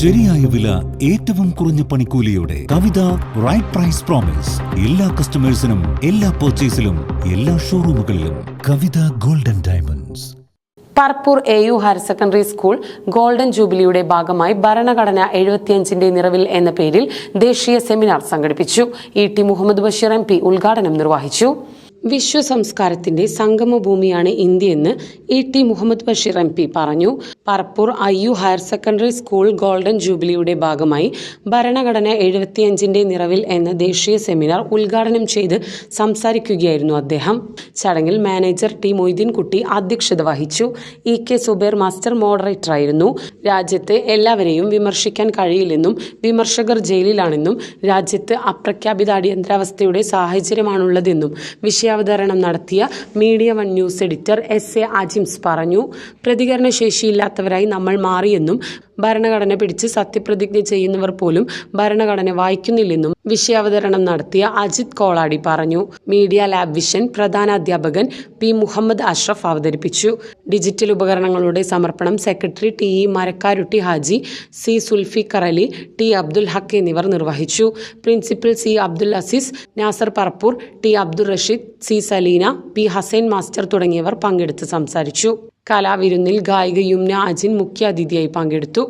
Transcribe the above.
ശരിയായ വില, ഏറ്റവും കുറഞ്ഞ പണിക്കൂലിയോടെ കവിത റൈറ്റ് പ്രൈസ് പ്രോമിസ്. എല്ലാ കസ്റ്റമേഴ്സിനും, എല്ലാ പർച്ചേസിലും, എല്ലാ ഷോറൂമുകളിലും Kavitha golden diamonds. Parappur AU higher secondary school golden ജൂബിലിയുടെ ഭാഗമായി ഭരണഘടന 75ന്റെ നിറവിൽ എന്ന പേരിൽ ദേശീയ സെമിനാർ സംഘടിപ്പിച്ചു. ET മുഹമ്മദ് ബഷീർ MP ഉദ്ഘാടനം നിർവഹിച്ചു. വിശ്വസംസ്കാരത്തിന്റെ സംഗമഭൂമിയാണ് ഇന്ത്യയെന്ന് ET മുഹമ്മദ് ബഷീർ MP പറഞ്ഞു. Parappur AU higher secondary school golden ജൂബിലിയുടെ ഭാഗമായി ഭരണഘടന 75ന്റെ നിറവിൽ എന്ന ദേശീയ സെമിനാർ ഉദ്ഘാടനം ചെയ്ത് സംസാരിക്കുകയായിരുന്നു അദ്ദേഹം. ചടങ്ങിൽ മാനേജർ T മൊയ്തീൻകുട്ടി അധ്യക്ഷത വഹിച്ചു. EK സുബൈർ മാസ്റ്റർ മോഡറേറ്ററായിരുന്നു. രാജ്യത്ത് എല്ലാവരെയും വിമർശിക്കാൻ കഴിയില്ലെന്നും വിമർശകർ ജയിലിലാണെന്നും രാജ്യത്ത് അപ്രഖ്യാപിത അടിയന്തരാവസ്ഥയുടെ സാഹചര്യമാണുള്ളതെന്നും വിഷയാവതരണം നടത്തിയ media 1 news editor SA Ajims പറഞ്ഞു. പ്രതികരണശേഷിയില്ലാത്തവരായി നമ്മൾ മാറിയെന്നും ഭരണഘടന പിടിച്ച് സത്യപ്രതിജ്ഞ ചെയ്യുന്നവർ പോലും ഭരണഘടന വായിക്കുന്നില്ലെന്നും വിഷയാവതരണം നടത്തിയ അജിത് കോളാടി പറഞ്ഞു. മീഡിയ ലാബ് വിഷൻ പ്രധാനാധ്യാപകൻ P മുഹമ്മദ് അഷ്റഫ് അവതരിപ്പിച്ചു. ഡിജിറ്റൽ ഉപകരണങ്ങളുടെ സമർപ്പണം secretary TE Marakkarutty Haji, C Zulfikar Ali, T Abdul Haq എന്നിവർ നിർവഹിച്ചു. Principal C Abdul Azeez, Nasar Parappur, T Abdul Rasheed, C Saleena, P Hussain master തുടങ്ങിയവർ പങ്കെടുത്ത് സംസാരിച്ചു. കലാവിരുന്നിൽ ഗായിക യുംന അജിൻ മുഖ്യാതിഥിയായി പങ്കെടുത്തു.